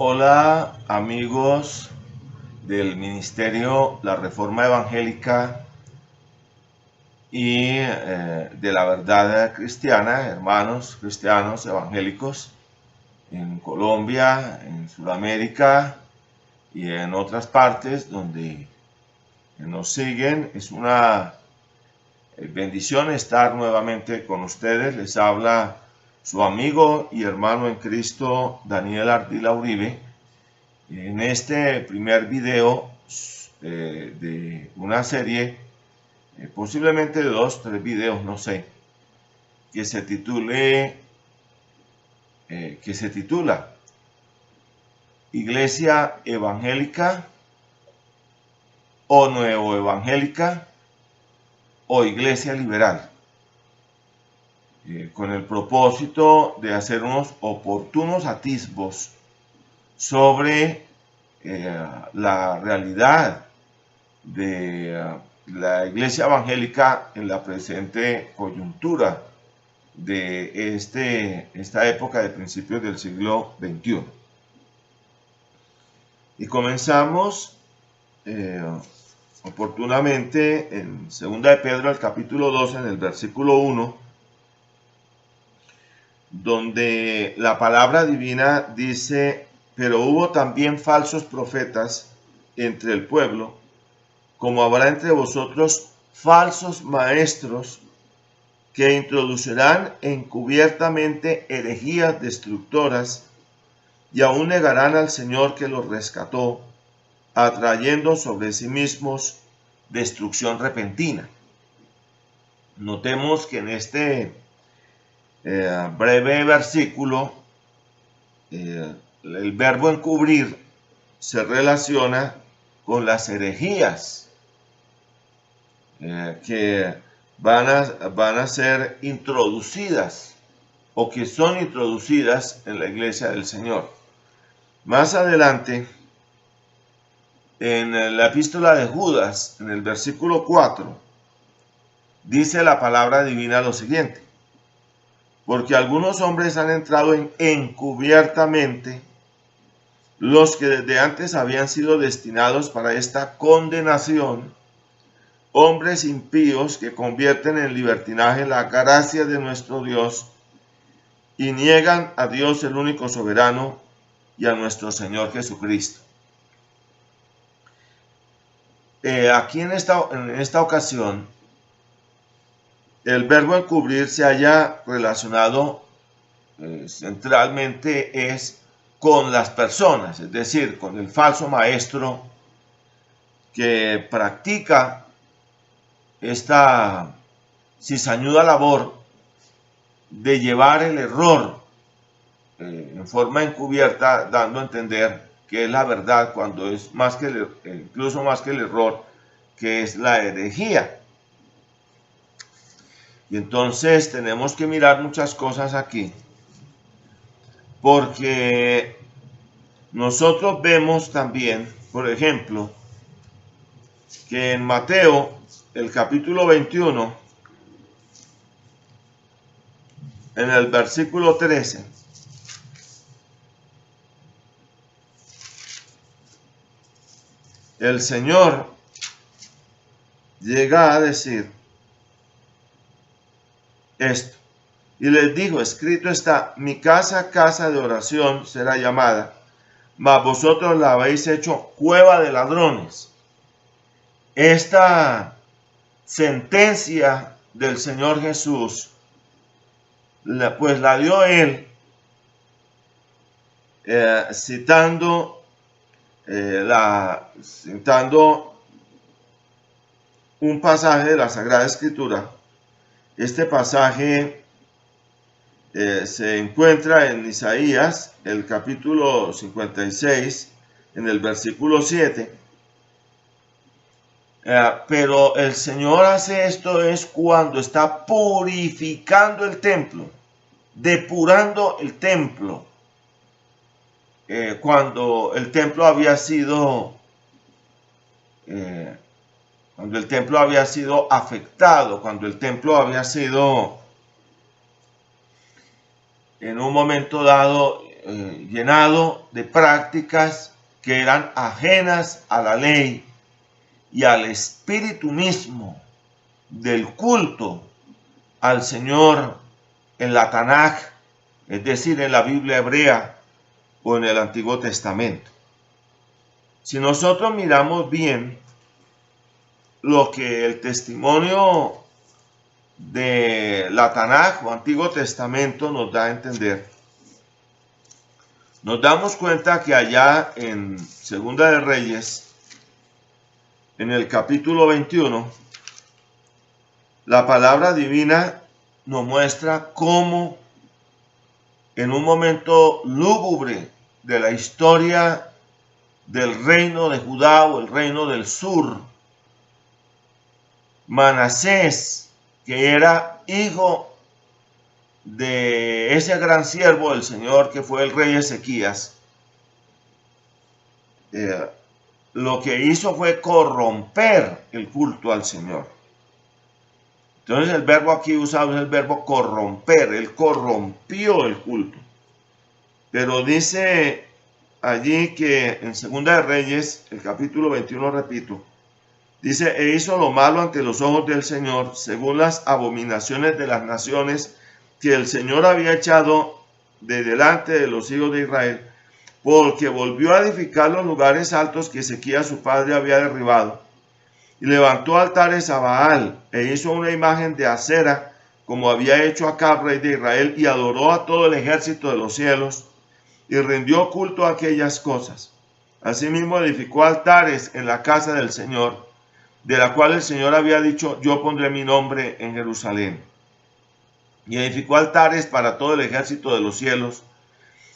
Hola amigos del Ministerio La Reforma Evangélica y de la Verdad Cristiana, hermanos cristianos evangélicos en Colombia, en Sudamérica y en otras partes donde nos siguen. Es una bendición estar nuevamente con ustedes. Les habla su amigo y hermano en Cristo, Daniel Ardila Uribe. En este primer video de una serie, posiblemente de 2, 3 videos, no sé, que se titula Iglesia Evangélica o Nuevo Evangélica o Iglesia Liberal, con el propósito de hacer unos oportunos atisbos sobre la realidad de la Iglesia Evangélica en la presente coyuntura de esta época de principios del siglo XXI. Y comenzamos oportunamente en 2 de Pedro, el capítulo 2, en el versículo 1, donde la palabra divina dice: pero hubo también falsos profetas entre el pueblo, como habrá entre vosotros falsos maestros que introducirán encubiertamente herejías destructoras y aún negarán al Señor que los rescató, atrayendo sobre sí mismos destrucción repentina. Notemos que en este breve versículo el verbo encubrir se relaciona con las herejías que van a ser introducidas o que son introducidas en la iglesia del Señor. Más adelante, en la epístola de Judas, en el versículo 4, dice la palabra divina lo siguiente: porque algunos hombres han entrado encubiertamente, los que desde antes habían sido destinados para esta condenación, hombres impíos que convierten en libertinaje la gracia de nuestro Dios y niegan a Dios el único soberano y a nuestro Señor Jesucristo. Aquí en esta ocasión, el verbo encubrir se haya relacionado centralmente es con las personas, es decir, con el falso maestro que practica esta cizañuda labor de llevar el error en forma encubierta, dando a entender que es la verdad, cuando es más que incluso más que el error, que es la herejía. Y entonces tenemos que mirar muchas cosas aquí, porque nosotros vemos también, por ejemplo, que en Mateo, el capítulo 21, en el versículo 13, el Señor llega a decir esto: y les dijo, escrito está, mi casa, casa de oración será llamada, mas vosotros la habéis hecho cueva de ladrones. Esta sentencia del Señor Jesús, pues la dio él citando un pasaje de la Sagrada Escritura. Este pasaje se encuentra en Isaías, el capítulo 56, en el versículo 7. Pero el Señor hace esto es cuando está purificando el templo, depurando el templo, cuando el templo había sido afectado, cuando el templo había sido en un momento dado llenado de prácticas que eran ajenas a la ley y al espíritu mismo del culto al Señor en la Tanaj, es decir, en la Biblia hebrea o en el Antiguo Testamento. Si nosotros miramos bien lo que el testimonio de la Tanaj o Antiguo Testamento nos da a entender, nos damos cuenta que allá en Segunda de Reyes, en el capítulo 21, la palabra divina nos muestra cómo en un momento lúgubre de la historia del reino de Judá o el reino del sur, Manasés, que era hijo de ese gran siervo del Señor que fue el rey Ezequías, lo que hizo fue corromper el culto al Señor. Entonces el verbo aquí usado es el verbo corromper. Él corrompió el culto. Pero dice allí que en Segunda de Reyes, el capítulo 21, repito, dice, e hizo lo malo ante los ojos del Señor, según las abominaciones de las naciones que el Señor había echado de delante de los hijos de Israel, porque volvió a edificar los lugares altos que Ezequías su padre había derribado, y levantó altares a Baal, e hizo una imagen de acera, como había hecho Acab, rey de Israel, y adoró a todo el ejército de los cielos, y rindió culto a aquellas cosas. Asimismo edificó altares en la casa del Señor, de la cual el Señor había dicho, yo pondré mi nombre en Jerusalén. Y edificó altares para todo el ejército de los cielos,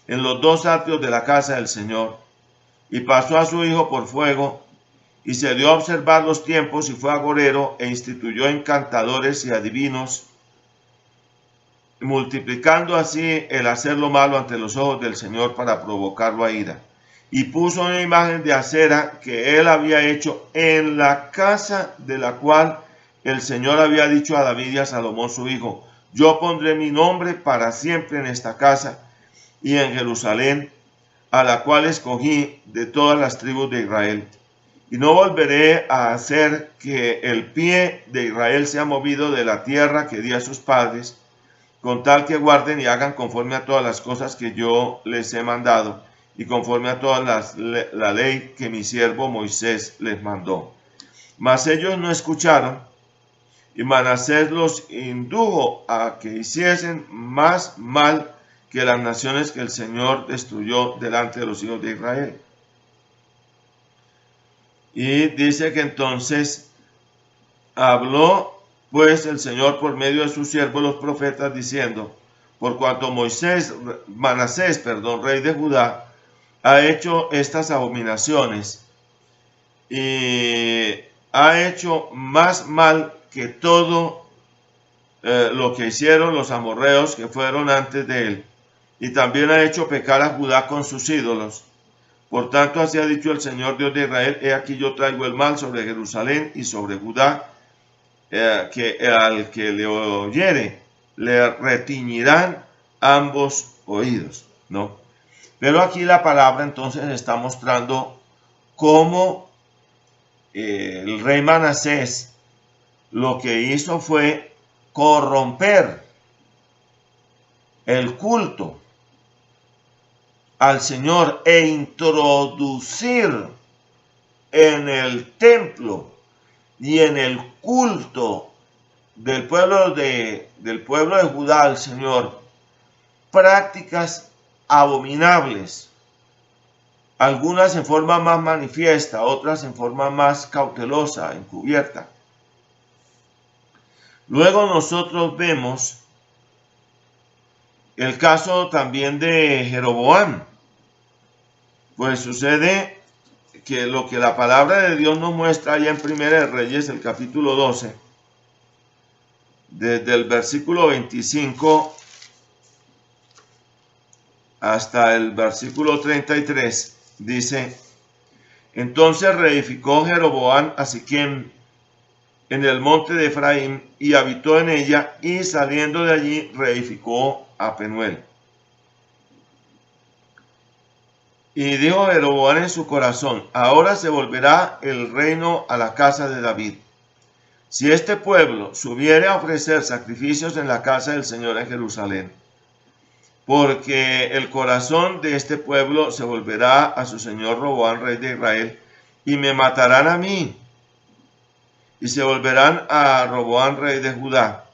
en los dos atrios de la casa del Señor, y pasó a su hijo por fuego, y se dio a observar los tiempos, y fue agorero, e instituyó encantadores y adivinos, multiplicando así el hacer lo malo ante los ojos del Señor para provocarlo a ira. Y puso una imagen de acera que él había hecho en la casa de la cual el Señor había dicho a David y a Salomón su hijo, yo pondré mi nombre para siempre en esta casa y en Jerusalén, a la cual escogí de todas las tribus de Israel. Y no volveré a hacer que el pie de Israel sea movido de la tierra que di a sus padres, con tal que guarden y hagan conforme a todas las cosas que yo les he mandado, y conforme a toda la ley que mi siervo Moisés les mandó. Mas ellos no escucharon, y Manasés los indujo a que hiciesen más mal que las naciones que el Señor destruyó delante de los hijos de Israel. Y dice que entonces habló pues el Señor por medio de sus siervos los profetas diciendo, por cuanto Manasés, rey de Judá, ha hecho estas abominaciones y ha hecho más mal que todo lo que hicieron los amorreos que fueron antes de él, y también ha hecho pecar a Judá con sus ídolos. Por tanto, así ha dicho el Señor Dios de Israel, he aquí yo traigo el mal sobre Jerusalén y sobre Judá, que al que le oyere, le retiñirán ambos oídos, ¿no? Pero aquí la palabra entonces está mostrando cómo el rey Manasés lo que hizo fue corromper el culto al Señor e introducir en el templo y en el culto del pueblo de Judá al Señor prácticas abominables, algunas en forma más manifiesta, otras en forma más cautelosa, encubierta. Luego nosotros vemos el caso también de Jeroboam. Pues sucede que lo que la palabra de Dios nos muestra allá en Primera de Reyes, el capítulo 12, desde el versículo 25 hasta el versículo 33, dice, entonces reedificó Jeroboam a Siquem en el monte de Efraín y habitó en ella, y saliendo de allí reedificó a Penuel. Y dijo Jeroboam en su corazón: ahora se volverá el reino a la casa de David, si este pueblo subiere a ofrecer sacrificios en la casa del Señor en Jerusalén, porque el corazón de este pueblo se volverá a su señor Roboam, rey de Israel, y me matarán a mí, y se volverán a Roboam, rey de Judá.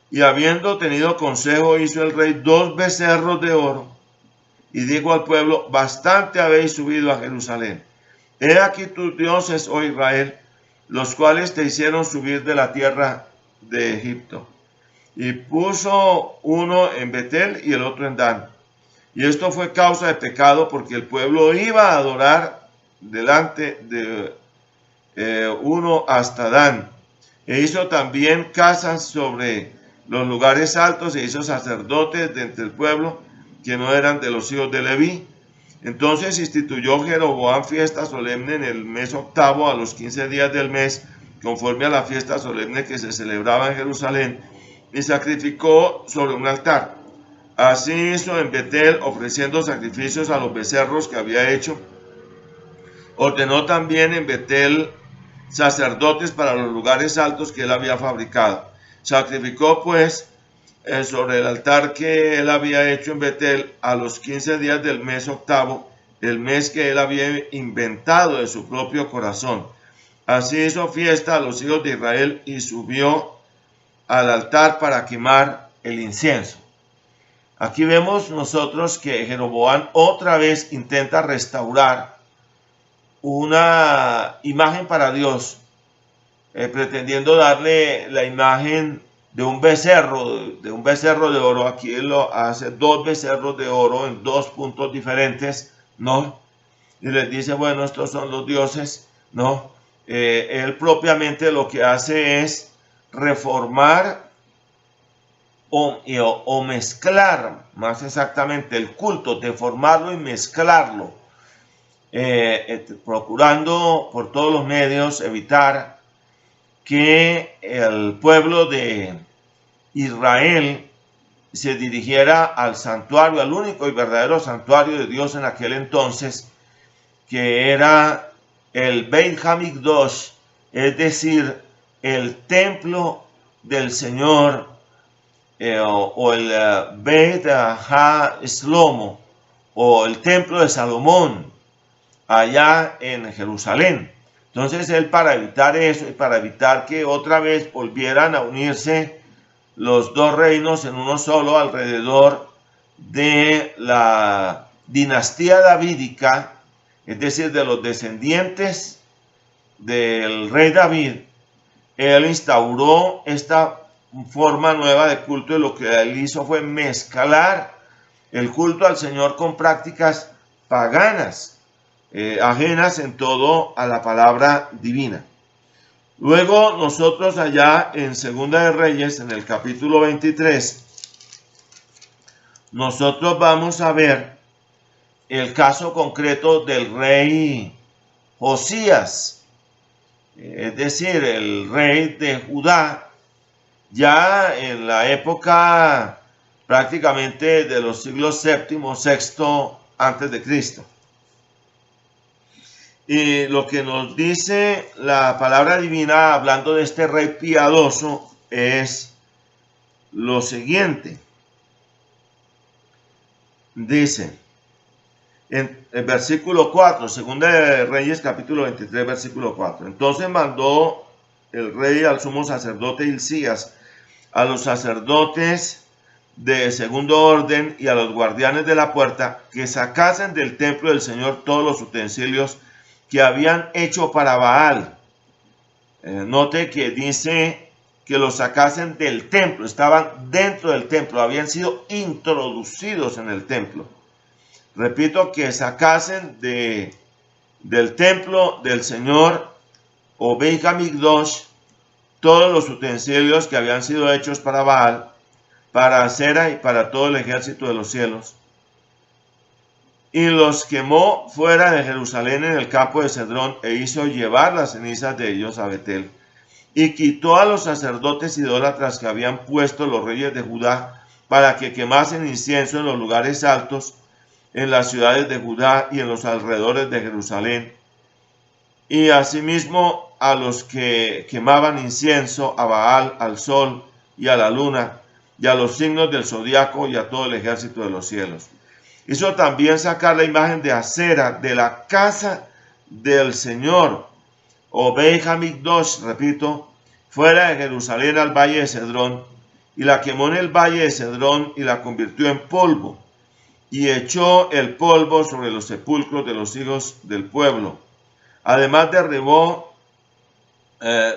Y habiendo tenido consejo, hizo el rey 2 becerros de oro, y dijo al pueblo: bastante habéis subido a Jerusalén. He aquí tus dioses, oh Israel, los cuales te hicieron subir de la tierra de Egipto. Y puso uno en Betel y el otro en Dan. Y esto fue causa de pecado, porque el pueblo iba a adorar delante de uno hasta Dan. E hizo también casas sobre los lugares altos, e hizo sacerdotes de entre el pueblo que no eran de los hijos de Leví. Entonces instituyó Jeroboam fiesta solemne en el mes octavo, a los 15 días del mes, conforme a la fiesta solemne que se celebraba en Jerusalén, y sacrificó sobre un altar. Así hizo en Betel, ofreciendo sacrificios a los becerros que había hecho. Ordenó también en Betel sacerdotes para los lugares altos que él había fabricado. Sacrificó pues sobre el altar que él había hecho en Betel a los 15 días del mes octavo, el mes que él había inventado de su propio corazón. Así hizo fiesta a los hijos de Israel y subió al altar para quemar el incienso. Aquí vemos nosotros que Jeroboam otra vez intenta restaurar una imagen para Dios, pretendiendo darle la imagen de un becerro de oro. Aquí él lo hace 2 becerros de oro en 2 puntos diferentes, ¿no? Y les dice: bueno, estos son los dioses, ¿no? Él propiamente lo que hace es reformar o mezclar, más exactamente, el culto, deformarlo y mezclarlo, procurando por todos los medios evitar que el pueblo de Israel se dirigiera al santuario, al único y verdadero santuario de Dios en aquel entonces, que era el Beit Hamikdash, es decir, el templo del Señor, o el Beit Ha-Shlomo, o el templo de Salomón, allá en Jerusalén. Entonces él, para evitar eso y para evitar que otra vez volvieran a unirse los 2 reinos en uno solo alrededor de la dinastía davídica, es decir, de los descendientes del rey David, él instauró esta forma nueva de culto, y lo que él hizo fue mezclar el culto al Señor con prácticas paganas, ajenas en todo a la palabra divina. Luego nosotros allá en Segunda de Reyes, en el capítulo 23, nosotros vamos a ver el caso concreto del rey Josías, es decir, el rey de Judá, ya en la época prácticamente de los siglos séptimo, sexto antes de Cristo. Y lo que nos dice la palabra divina hablando de este rey piadoso es lo siguiente. Dice en el versículo 4, Segunda de Reyes capítulo 23, versículo 4. Entonces mandó el rey al sumo sacerdote Hilcías, a los sacerdotes de segundo orden y a los guardianes de la puerta, que sacasen del templo del Señor todos los utensilios que habían hecho para Baal. Note que dice que los sacasen del templo, estaban dentro del templo, habían sido introducidos en el templo. Repito, que sacasen del templo del Señor, o Beit Hamikdash, todos los utensilios que habían sido hechos para Baal, para Acera y para todo el ejército de los cielos, y los quemó fuera de Jerusalén en el campo de Cedrón, e hizo llevar las cenizas de ellos a Betel, y quitó a los sacerdotes idólatras que habían puesto los reyes de Judá para que quemasen incienso en los lugares altos, en las ciudades de Judá y en los alrededores de Jerusalén, y asimismo a los que quemaban incienso a Baal, al sol y a la luna, y a los signos del zodiaco y a todo el ejército de los cielos. Hizo también sacar la imagen de Acera de la casa del Señor, o Beit Hamikdash, repito, fuera de Jerusalén al valle de Cedrón, y la quemó en el valle de Cedrón y la convirtió en polvo, y echó el polvo sobre los sepulcros de los hijos del pueblo. Además derribó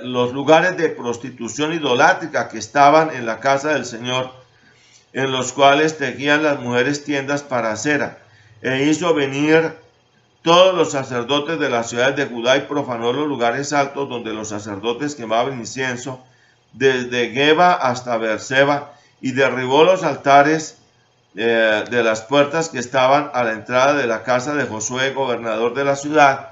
los lugares de prostitución idolátrica que estaban en la casa del Señor, en los cuales tejían las mujeres tiendas para Acera, e hizo venir todos los sacerdotes de las ciudades de Judá y profanó los lugares altos donde los sacerdotes quemaban incienso, desde Geba hasta Beerseba, y derribó los altares de las puertas que estaban a la entrada de la casa de Josué, gobernador de la ciudad,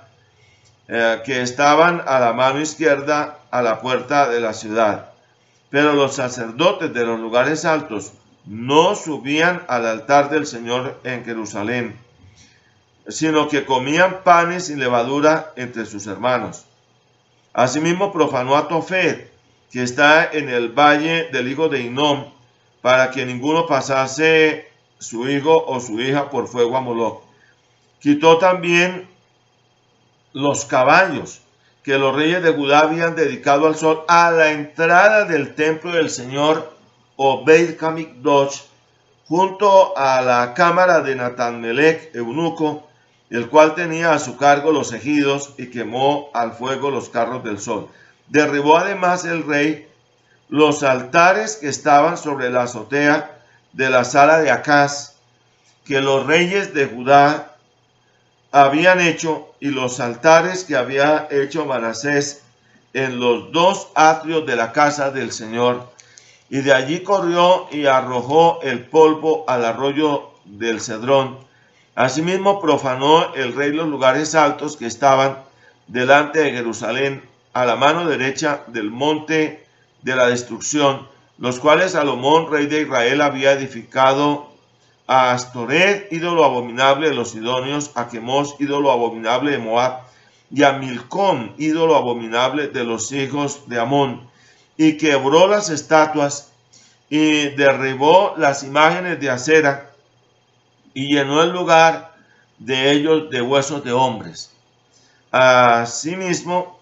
que estaban a la mano izquierda a la puerta de la ciudad. Pero los sacerdotes de los lugares altos no subían al altar del Señor en Jerusalén, sino que comían panes sin levadura entre sus hermanos. Asimismo profanó a Tofet, que está en el valle del hijo de Hinnom, para que ninguno pasase su hijo o su hija por fuego a Moloc. Quitó también los caballos que los reyes de Judá habían dedicado al sol a la entrada del templo del Señor, o Beit Hamikdash, junto a la cámara de Natán-Melech, eunuco, el cual tenía a su cargo los ejidos, y quemó al fuego los carros del sol. Derribó además el rey los altares que estaban sobre la azotea de la sala de Acaz, que los reyes de Judá habían hecho, y los altares que había hecho Manasés en los dos atrios de la casa del Señor. Y de allí corrió y arrojó el polvo al arroyo del Cedrón. Asimismo profanó el rey los lugares altos que estaban delante de Jerusalén, a la mano derecha del monte de la destrucción, los cuales Salomón, rey de Israel, había edificado: a Astoret, ídolo abominable de los sidonios; a Quemos, ídolo abominable de Moab; y a Milcom, ídolo abominable de los hijos de Amón. Y quebró las estatuas y derribó las imágenes de Acera, y llenó el lugar de ellos de huesos de hombres. Asimismo,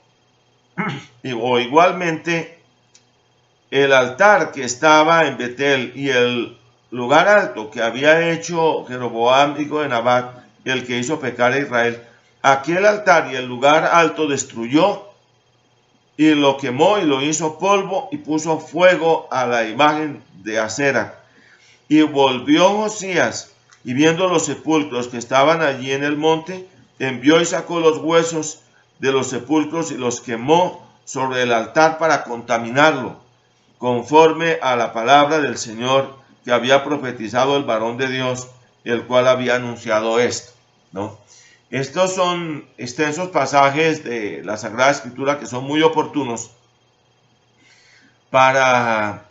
o igualmente, el altar que estaba en Betel y el lugar alto que había hecho Jeroboam, hijo de Nabat, el que hizo pecar a Israel, aquel altar y el lugar alto destruyó, y lo quemó y lo hizo polvo, y puso fuego a la imagen de Acera. Y volvió Josías, y viendo los sepulcros que estaban allí en el monte, envió y sacó los huesos de los sepulcros y los quemó sobre el altar para contaminarlo, conforme a la palabra del Señor que había profetizado el varón de Dios, el cual había anunciado esto, ¿no? Estos son extensos pasajes de la Sagrada Escritura que son muy oportunos para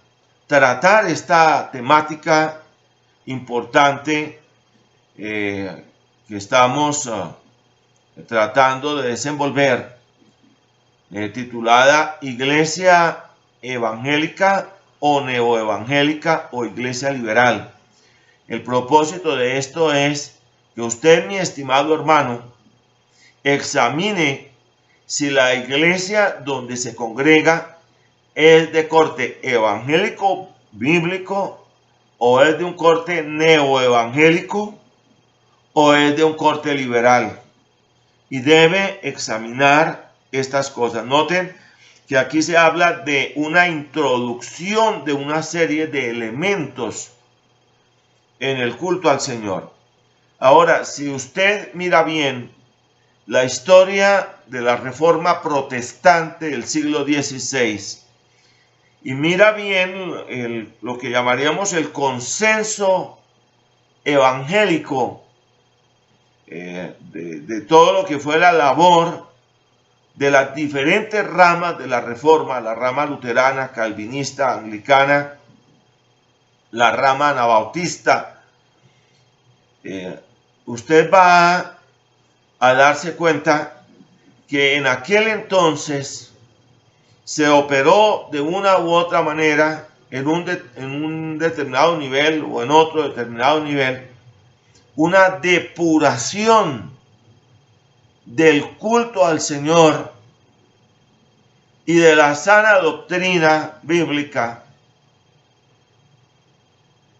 tratar esta temática importante que estamos tratando de desenvolver, titulada Iglesia Evangélica o Neoevangélica o Iglesia Liberal. El propósito de esto es que usted, mi estimado hermano, examine si la iglesia donde se congrega es de corte evangélico bíblico, o es de un corte neoevangélico, o es de un corte liberal. Y debe examinar estas cosas. Noten que aquí se habla de una introducción de una serie de elementos en el culto al Señor. Ahora, si usted mira bien la historia de la Reforma Protestante del siglo XVI y mira bien lo que llamaríamos el consenso evangélico de todo lo que fue la labor de las diferentes ramas de la Reforma, la rama luterana, calvinista, anglicana, la rama anabautista, usted va a darse cuenta que en aquel entonces se operó de una u otra manera en un determinado nivel o en otro determinado nivel una depuración del culto al Señor y de la sana doctrina bíblica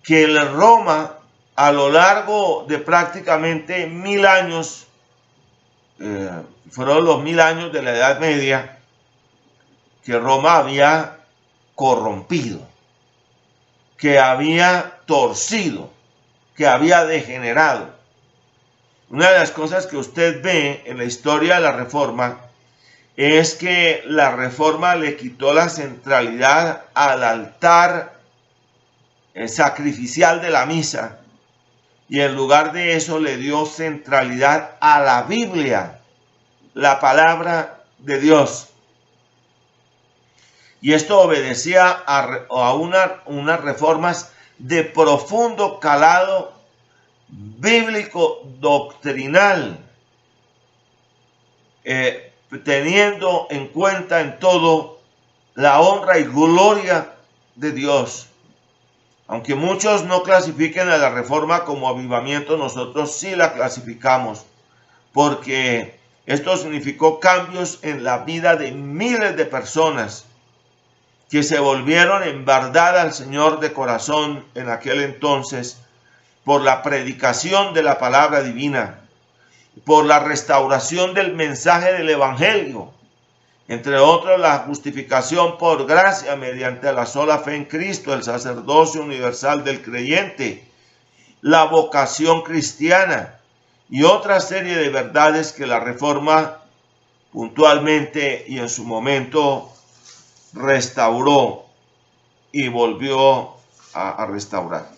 que en Roma a lo largo de prácticamente 1000 años, fueron los 1000 años de la Edad Media, que Roma había corrompido, que había torcido, que había degenerado. Una de las cosas que usted ve en la historia de la Reforma es que la Reforma le quitó la centralidad al altar sacrificial de la misa y en lugar de eso le dio centralidad a la Biblia, la palabra de Dios. Y esto obedecía a unas reformas de profundo calado bíblico doctrinal, teniendo en cuenta en todo la honra y gloria de Dios. Aunque muchos no clasifiquen a la Reforma como avivamiento, nosotros sí la clasificamos, porque esto significó cambios en la vida de miles de personas que se volvieron en verdad al Señor de corazón en aquel entonces por la predicación de la palabra divina, por la restauración del mensaje del Evangelio, entre otros la justificación por gracia mediante la sola fe en Cristo, el sacerdocio universal del creyente, la vocación cristiana y otra serie de verdades que la Reforma puntualmente y en su momento restauró y volvió a restaurar.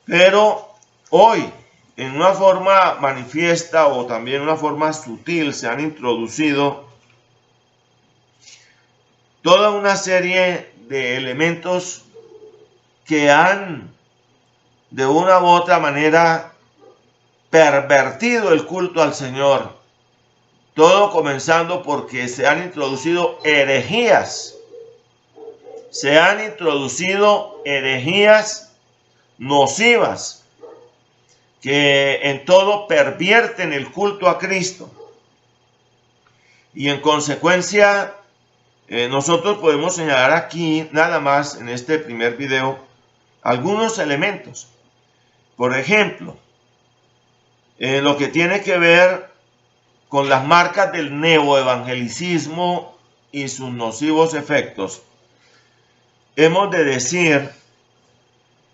Pero hoy, en una forma manifiesta o también una forma sutil, se han introducido toda una serie de elementos que han de una u otra manera pervertido el culto al Señor. Todo comenzando porque se han introducido herejías. Se han introducido herejías nocivas que en todo pervierten el culto a Cristo. Y en consecuencia, nosotros podemos señalar aquí, nada más en este primer video, algunos elementos. Por ejemplo, lo que tiene que ver con las marcas del neoevangelicismo y sus nocivos efectos. Hemos de decir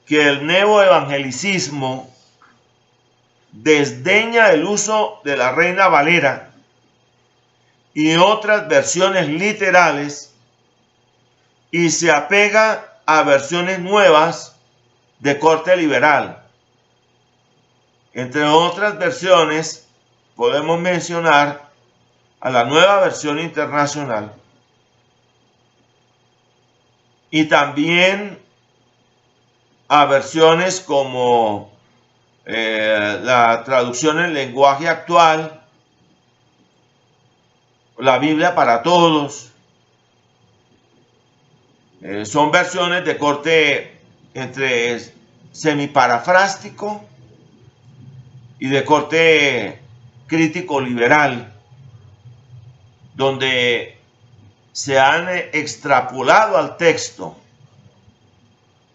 que el neoevangelicismo desdeña el uso de la Reina Valera y otras versiones literales y se apega a versiones nuevas de corte liberal. Entre otras versiones podemos mencionar a la Nueva Versión Internacional y también a versiones como la traducción en lenguaje actual, la Biblia para todos. Son versiones de corte entre semiparafrástico y de corte crítico liberal, donde se han extrapolado al texto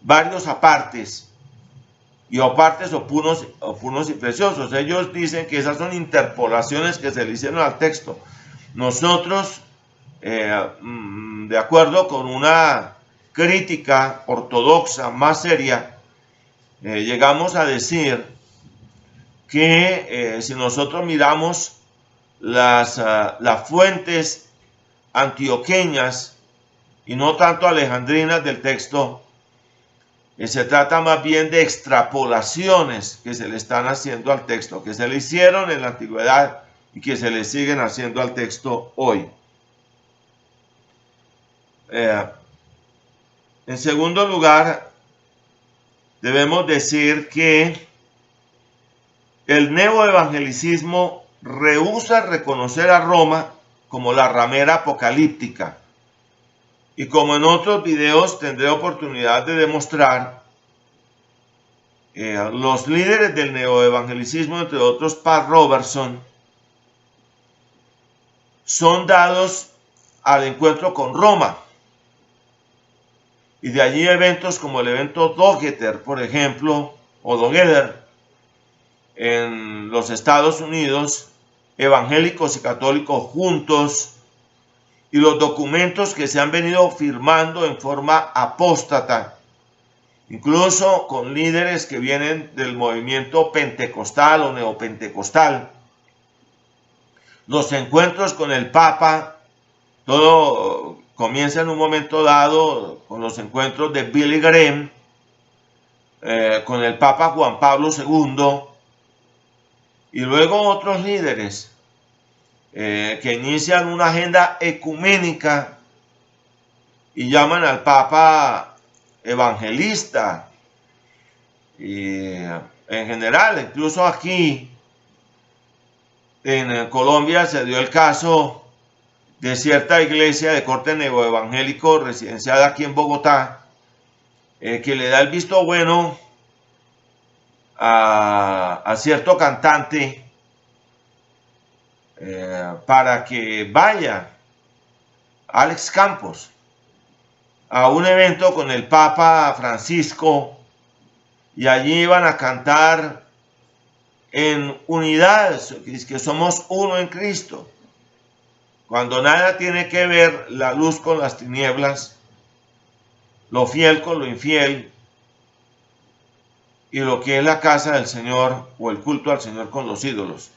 varios apartes y apartes opunos y preciosos. Ellos dicen que esas son interpolaciones que se le hicieron al texto. Nosotros, de acuerdo con una crítica ortodoxa más seria, llegamos a decir que si nosotros miramos las fuentes antioqueñas y no tanto alejandrinas del texto, se trata más bien de extrapolaciones que se le están haciendo al texto, que se le hicieron en la antigüedad y que se le siguen haciendo al texto hoy. En segundo lugar, debemos decir que el neoevangelicismo rehúsa reconocer a Roma como la ramera apocalíptica. Y como en otros videos tendré oportunidad de demostrar, los líderes del neoevangelicismo, entre otros Pat Robertson, son dados al encuentro con Roma. Y de allí eventos como el evento Dogeter, por ejemplo, o Dogether, en los Estados Unidos, evangélicos y católicos juntos, y los documentos que se han venido firmando en forma apóstata, incluso con líderes que vienen del movimiento pentecostal o neopentecostal. Los encuentros con el Papa, todo comienza en un momento dado con los encuentros de Billy Graham con el Papa Juan Pablo II, y luego otros líderes que inician una agenda ecuménica y llaman al Papa evangelista. Y en general, incluso aquí en Colombia se dio el caso de cierta iglesia de corte neoevangélico residenciada aquí en Bogotá, que le da el visto bueno a cierto cantante para que vaya, Alex Campos, a un evento con el Papa Francisco, y allí iban a cantar en unidad, que somos uno en Cristo, cuando nada tiene que ver la luz con las tinieblas, lo fiel con lo infiel, y lo que es la casa del Señor o el culto al Señor con los ídolos.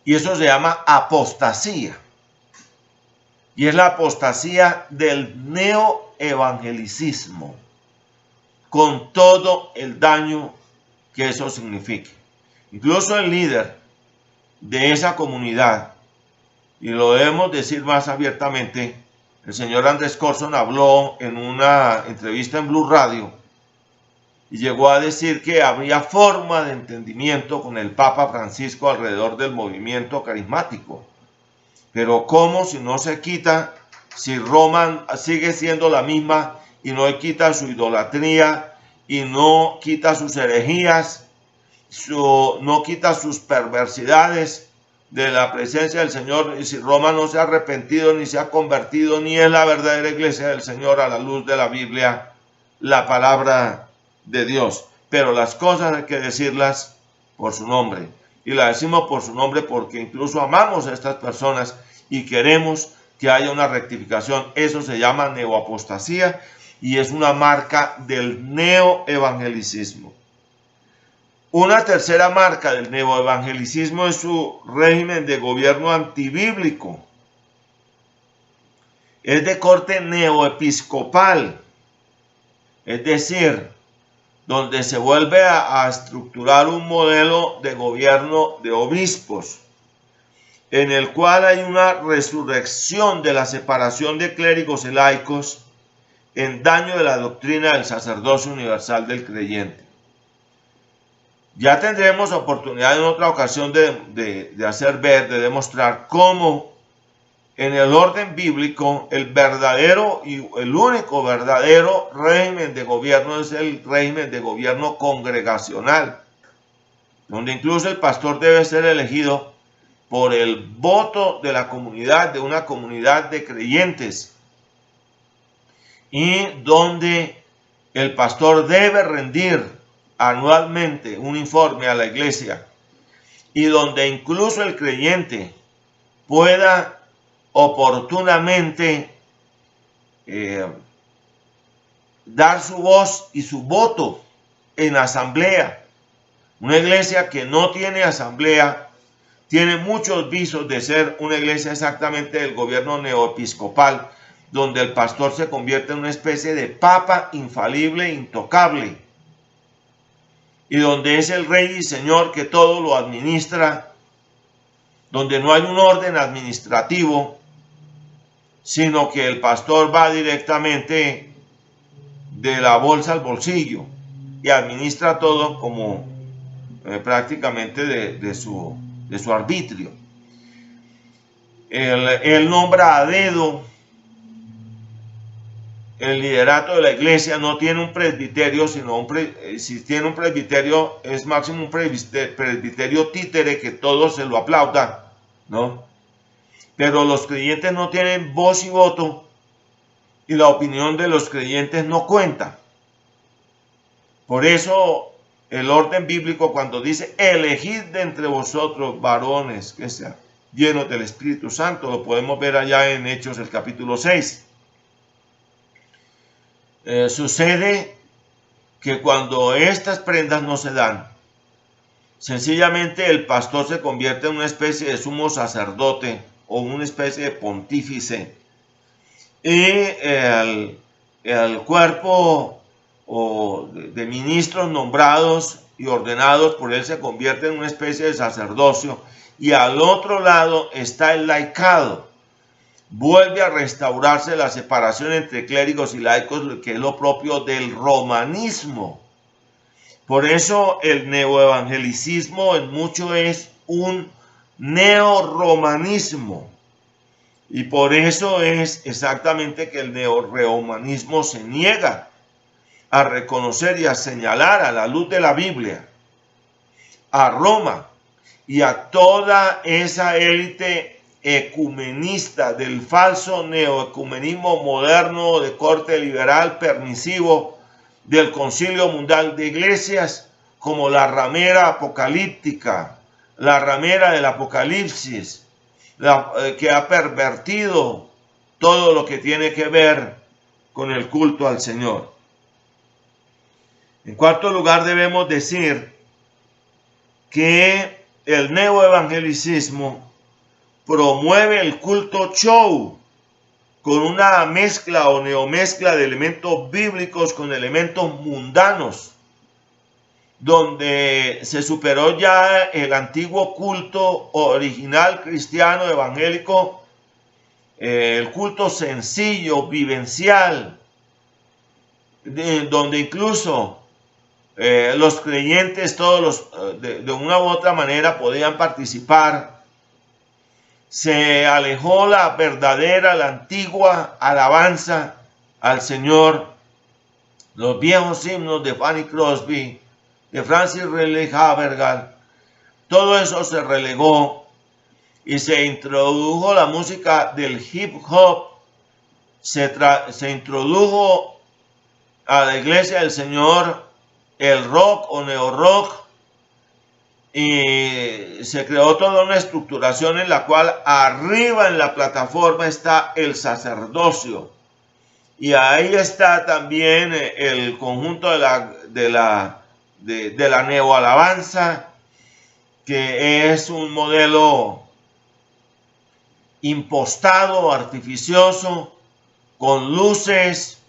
Y eso se llama apostasía. Y es la apostasía del neoevangelicismo, con todo el daño que eso signifique. Incluso el líder de esa comunidad, y lo debemos decir más abiertamente, el señor Andrés Corson habló en una entrevista en Blue Radio y llegó a decir que habría forma de entendimiento con el Papa Francisco alrededor del movimiento carismático. Pero ¿cómo si no se quita, si Roma sigue siendo la misma y no quita su idolatría y no quita sus herejías, no quita sus perversidades de la presencia del Señor, y si Roma no se ha arrepentido ni se ha convertido, ni es la verdadera iglesia del Señor a la luz de la Biblia, la palabra de Dios? Pero las cosas hay que decirlas por su nombre, y las decimos por su nombre porque incluso amamos a estas personas y queremos que haya una rectificación. Eso se llama neoapostasía y es una marca del neoevangelicismo. Una tercera marca del neoevangelicismo es su régimen de gobierno antibíblico. Es de corte neoepiscopal, es decir, donde se vuelve a estructurar un modelo de gobierno de obispos, en el cual hay una resurrección de la separación de clérigos y laicos en daño de la doctrina del sacerdocio universal del creyente. Ya tendremos oportunidad en otra ocasión de hacer ver, de demostrar cómo en el orden bíblico el verdadero y el único verdadero régimen de gobierno es el régimen de gobierno congregacional, donde incluso el pastor debe ser elegido por el voto de la comunidad, de una comunidad de creyentes, y donde el pastor debe rendir anualmente un informe a la iglesia, y donde incluso el creyente pueda oportunamente dar su voz y su voto en asamblea. Una iglesia que no tiene asamblea tiene muchos visos de ser una iglesia exactamente del gobierno neoepiscopal, donde el pastor se convierte en una especie de papa infalible e intocable, y donde es el rey y señor que todo lo administra, donde no hay un orden administrativo, sino que el pastor va directamente de la bolsa al bolsillo y administra todo como prácticamente de su arbitrio. Él nombra a dedo el liderato de la iglesia. No tiene un presbiterio, sino si tiene un presbiterio, es máximo un presbiterio títere que todos se lo aplaudan, ¿no? Pero los creyentes no tienen voz y voto, y la opinión de los creyentes no cuenta. Por eso el orden bíblico, cuando dice elegid de entre vosotros varones que sean llenos del Espíritu Santo, lo podemos ver allá en Hechos el capítulo 6. Sucede que cuando estas prendas no se dan, sencillamente el pastor se convierte en una especie de sumo sacerdote o una especie de pontífice, y el cuerpo de ministros nombrados y ordenados por él se convierte en una especie de sacerdocio, y al otro lado está el laicado. Vuelve a restaurarse la separación entre clérigos y laicos, que es lo propio del romanismo. Por eso el neoevangelicismo en mucho es un neorromanismo. Y por eso es exactamente que el neorromanismo se niega a reconocer y a señalar a la luz de la Biblia a Roma y a toda esa élite ecumenista del falso neoecumenismo moderno de corte liberal permisivo del Concilio Mundial de Iglesias, como la ramera apocalíptica, la ramera del Apocalipsis, que ha pervertido todo lo que tiene que ver con el culto al Señor. En cuarto lugar, debemos decir que el neoevangelicismo promueve el culto show con una mezcla o neomezcla de elementos bíblicos con elementos mundanos, donde se superó ya el antiguo culto original cristiano evangélico, el culto sencillo, vivencial, donde incluso los creyentes, todos de una u otra manera podían participar. Se alejó la verdadera, la antigua alabanza al Señor, los viejos himnos de Fanny Crosby, de Francis Riley Havergal. Todo eso se relegó y se introdujo la música del hip hop, se introdujo a la iglesia del Señor el rock o neo-rock, y se creó toda una estructuración en la cual arriba en la plataforma está el sacerdocio, y ahí está también el conjunto de la neoalabanza, que es un modelo impostado, artificioso, con luces.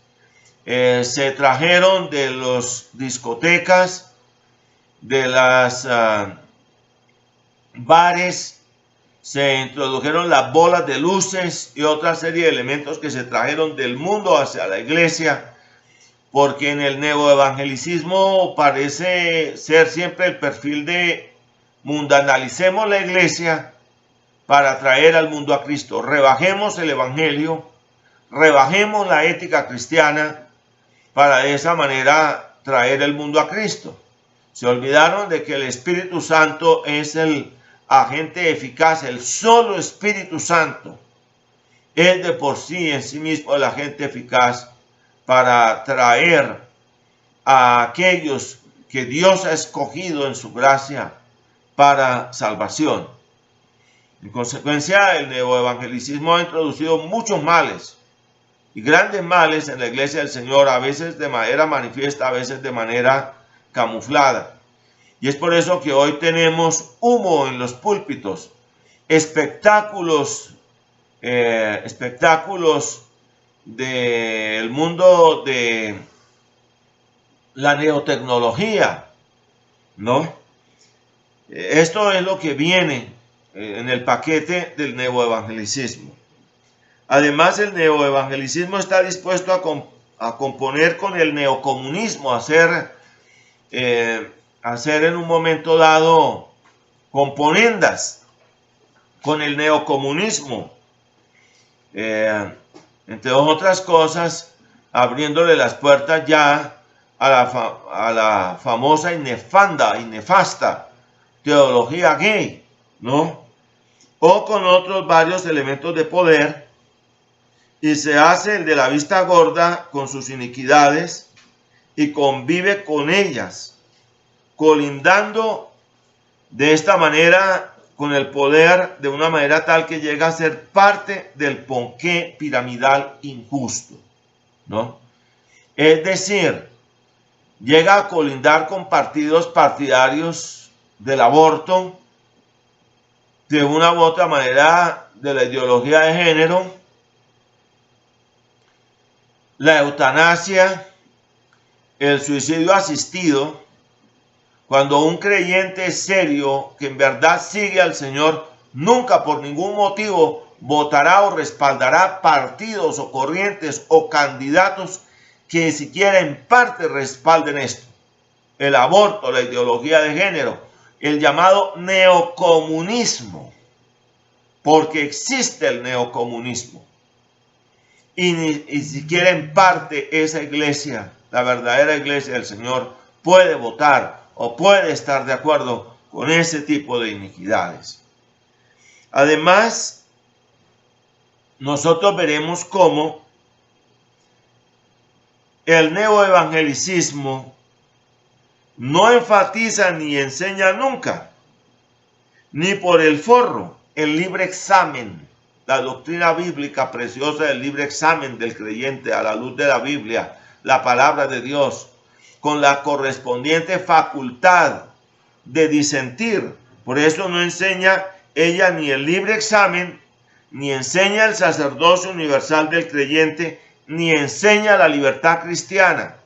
Se trajeron de las discotecas, de las bares, se introdujeron las bolas de luces y otra serie de elementos que se trajeron del mundo hacia la iglesia, porque en el neoevangelicismo parece ser siempre el perfil de mundanalicemos la iglesia para traer al mundo a Cristo, rebajemos el evangelio, rebajemos la ética cristiana para de esa manera traer el mundo a Cristo. Se olvidaron de que el Espíritu Santo es el agente eficaz, el solo Espíritu Santo es de por sí en sí mismo el agente eficaz para traer a aquellos que Dios ha escogido en su gracia para salvación. En consecuencia, el neoevangelicismo ha introducido muchos males y grandes males en la iglesia del Señor, a veces de manera manifiesta, a veces de manera camuflada. Y es por eso que hoy tenemos humo en los púlpitos, espectáculos del mundo de la neotecnología, ¿no? Esto es lo que viene en el paquete del neoevangelicismo. Además, el neoevangelicismo está dispuesto a componer con el neocomunismo, a hacer hacer en un momento dado componendas con el neocomunismo, entre otras cosas, abriéndole las puertas ya a la famosa y nefasta teología gay, ¿no? O con otros varios elementos de poder, y se hace el de la vista gorda con sus iniquidades y convive con ellas, colindando de esta manera con el poder de una manera tal que llega a ser parte del ponqué piramidal injusto, ¿no? Es decir, llega a colindar con partidos partidarios del aborto, de una u otra manera de la ideología de género, la eutanasia, el suicidio asistido. Cuando un creyente serio que en verdad sigue al Señor nunca por ningún motivo votará o respaldará partidos o corrientes o candidatos que ni siquiera en parte respalden esto: el aborto, la ideología de género, el llamado neocomunismo, porque existe el neocomunismo. Y ni siquiera en parte esa iglesia, la verdadera iglesia del Señor, puede votar o puede estar de acuerdo con ese tipo de iniquidades. Además, nosotros veremos cómo el neoevangelicismo no enfatiza ni enseña nunca, ni por el forro, el libre examen, la doctrina bíblica preciosa del libre examen del creyente a la luz de la Biblia, la palabra de Dios, con la correspondiente facultad de disentir. Por eso no enseña ella ni el libre examen, ni enseña el sacerdocio universal del creyente, ni enseña la libertad cristiana.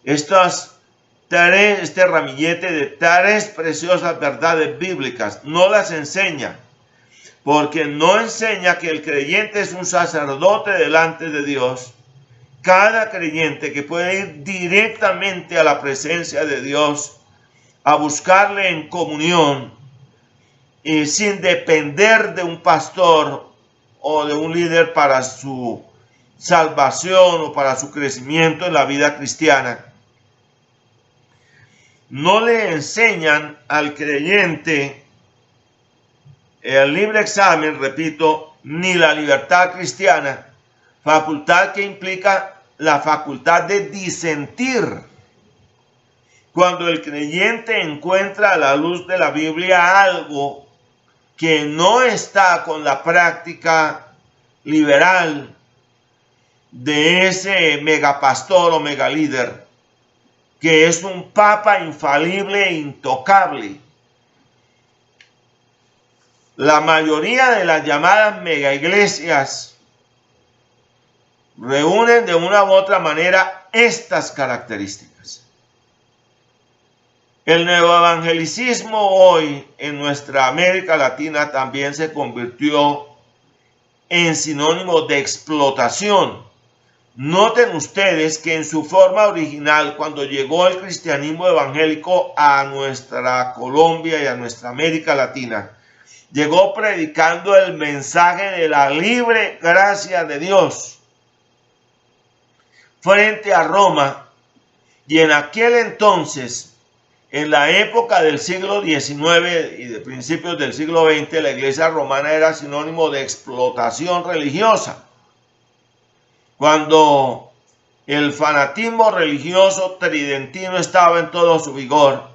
Este ramillete de tres preciosas verdades bíblicas no las enseña, porque no enseña que el creyente es un sacerdote delante de Dios. Cada creyente que puede ir directamente a la presencia de Dios a buscarle en comunión y sin depender de un pastor o de un líder para su salvación o para su crecimiento en la vida cristiana. No le enseñan al creyente el libre examen, repito, ni la libertad cristiana, facultad que implica la facultad de disentir. Cuando el creyente encuentra a la luz de la Biblia algo que no está con la práctica liberal de ese megapastor o megalíder, que es un papa infalible e intocable. La mayoría de las llamadas megaiglesias reúnen de una u otra manera estas características. El neoevangelicismo hoy en nuestra América Latina también se convirtió en sinónimo de explotación. Noten ustedes que en su forma original, cuando llegó el cristianismo evangélico a nuestra Colombia y a nuestra América Latina, llegó predicando el mensaje de la libre gracia de Dios frente a Roma, y en aquel entonces, en la época del siglo XIX y de principios del siglo XX, la iglesia romana era sinónimo de explotación religiosa. Cuando el fanatismo religioso tridentino estaba en todo su vigor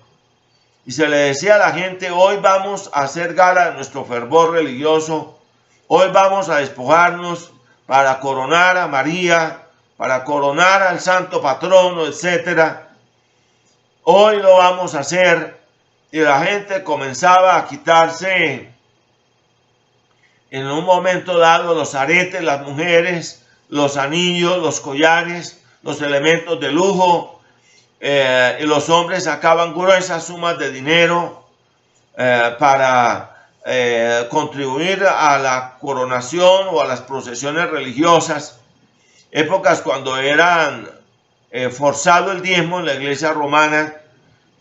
y se le decía a la gente: hoy vamos a hacer gala de nuestro fervor religioso, hoy vamos a despojarnos para coronar a María, para coronar al santo patrono, etc. Hoy lo vamos a hacer, y la gente comenzaba a quitarse en un momento dado los aretes, las mujeres, los anillos, los collares, los elementos de lujo, y los hombres sacaban gruesas sumas de dinero para contribuir a la coronación o a las procesiones religiosas. Épocas cuando eran forzado el diezmo en la iglesia romana,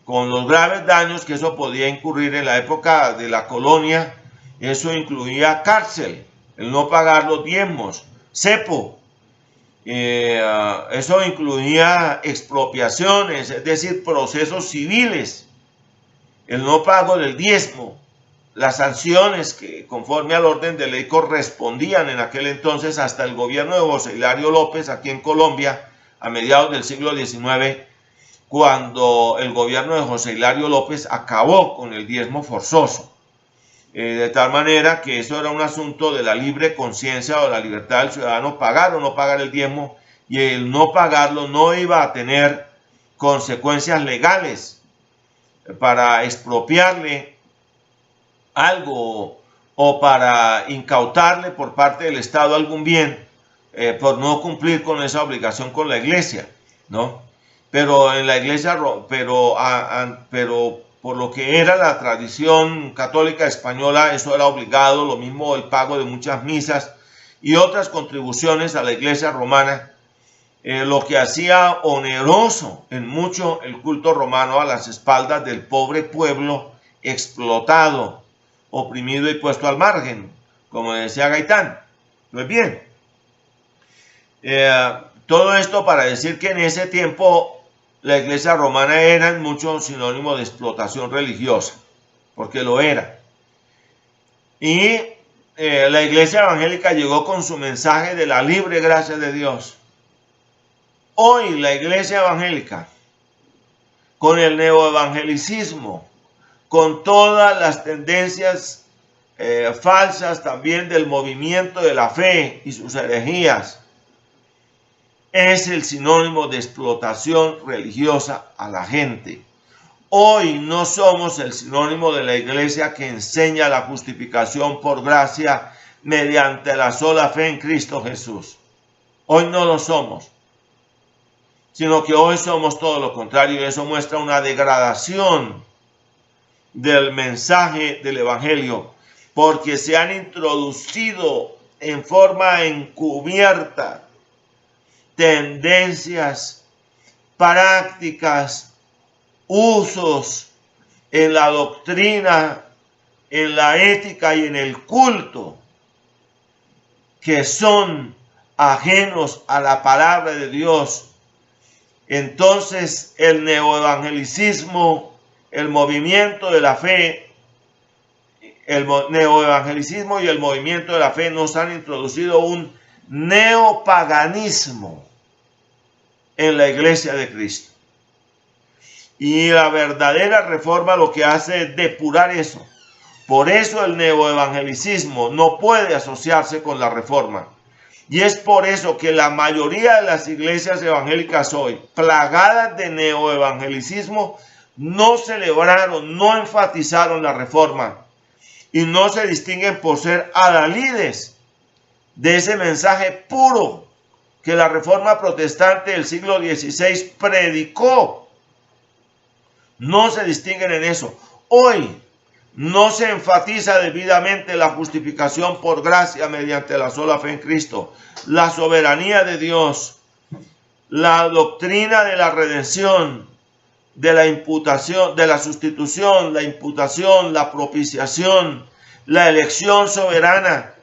con los graves daños que eso podía incurrir en la época de la colonia. Eso incluía cárcel, el no pagar los diezmos, cepo. Eso incluía expropiaciones, es decir, procesos civiles, el no pago del diezmo, las sanciones que conforme al orden de ley correspondían en aquel entonces hasta el gobierno de José Hilario López aquí en Colombia a mediados del siglo XIX, cuando el gobierno de José Hilario López acabó con el diezmo forzoso. De tal manera que eso era un asunto de la libre conciencia o de la libertad del ciudadano, pagar o no pagar el diezmo, y el no pagarlo no iba a tener consecuencias legales para expropiarle algo o para incautarle por parte del Estado algún bien por no cumplir con esa obligación con la iglesia, ¿no? Pero en la iglesia, pero por lo que era la tradición católica española, eso era obligado, lo mismo el pago de muchas misas y otras contribuciones a la iglesia romana, lo que hacía oneroso en mucho el culto romano a las espaldas del pobre pueblo explotado, oprimido y puesto al margen, como decía Gaitán. Pues bien, todo esto para decir que en ese tiempo la iglesia romana era en mucho sinónimo de explotación religiosa, porque lo era. Y la iglesia evangélica llegó con su mensaje de la libre gracia de Dios. Hoy la iglesia evangélica, con el neoevangelicismo, con todas las tendencias falsas también del movimiento de la fe y sus herejías, es el sinónimo de explotación religiosa a la gente. Hoy no somos el sinónimo de la iglesia que enseña la justificación por gracia mediante la sola fe en Cristo Jesús. Hoy no lo somos, sino que hoy somos todo lo contrario, y eso muestra una degradación del mensaje del evangelio, porque se han introducido en forma encubierta tendencias, prácticas, usos en la doctrina, en la ética y en el culto que son ajenos a la palabra de Dios. Entonces el neoevangelicismo, el movimiento de la fe, el neoevangelicismo y el movimiento de la fe nos han introducido un neopaganismo en la iglesia de Cristo. Y la verdadera reforma lo que hace es depurar eso. Por eso el neoevangelicismo no puede asociarse con la reforma. Y es por eso que la mayoría de las iglesias evangélicas hoy, plagadas de neoevangelicismo, no celebraron, no enfatizaron la reforma. Y no se distinguen por ser adalides de ese mensaje puro que la reforma protestante del siglo XVI predicó. No se distinguen en eso. Hoy no se enfatiza debidamente la justificación por gracia mediante la sola fe en Cristo, la soberanía de Dios, la doctrina de la redención, de la imputación, de la sustitución, la imputación, la propiciación, la elección soberana.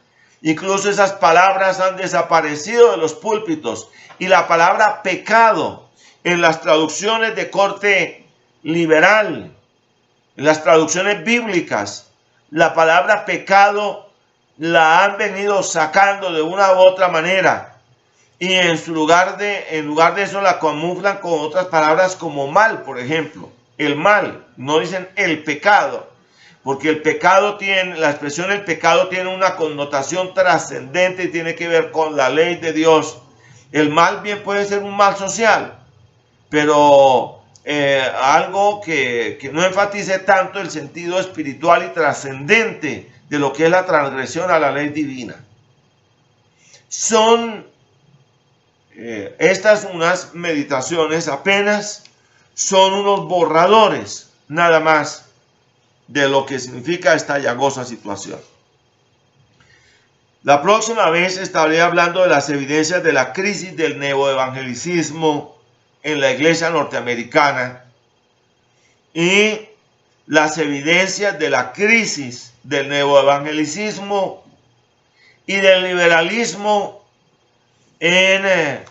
Incluso esas palabras han desaparecido de los púlpitos, y la palabra pecado en las traducciones de corte liberal, en las traducciones bíblicas, la palabra pecado la han venido sacando de una u otra manera, y en lugar de eso la camuflan con otras palabras como mal, por ejemplo. El mal, no dicen el pecado, porque el pecado tiene, la expresión el pecado tiene una connotación trascendente y tiene que ver con la ley de Dios. El mal bien puede ser un mal social, pero algo que no enfatice tanto el sentido espiritual y trascendente de lo que es la transgresión a la ley divina. Son estas unas meditaciones, apenas son unos borradores, nada más, de lo que significa esta llagosa situación. La próxima vez estaré hablando de las evidencias de la crisis del neoevangelicismo en la iglesia norteamericana, y las evidencias de la crisis del neoevangelicismo y del liberalismo en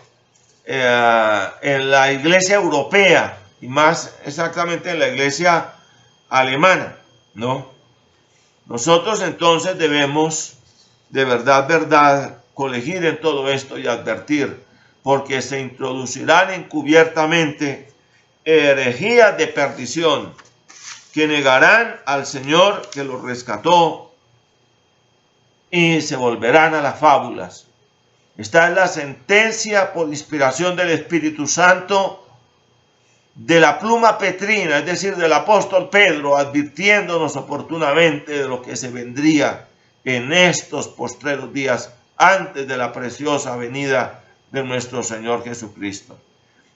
la iglesia europea y más exactamente en la iglesia alemana, ¿no? Nosotros entonces debemos de verdad colegir en todo esto y advertir, porque se introducirán encubiertamente herejías de perdición que negarán al Señor que los rescató y se volverán a las fábulas. Esta es la sentencia por inspiración del Espíritu Santo de la pluma petrina, es decir, del apóstol Pedro, advirtiéndonos oportunamente de lo que se vendría en estos postreros días antes de la preciosa venida de nuestro Señor Jesucristo.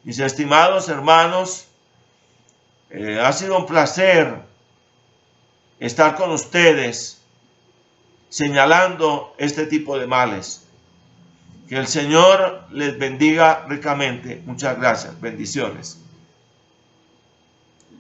Mis estimados hermanos, ha sido un placer estar con ustedes señalando este tipo de males. Que el Señor les bendiga ricamente. Muchas gracias. Bendiciones.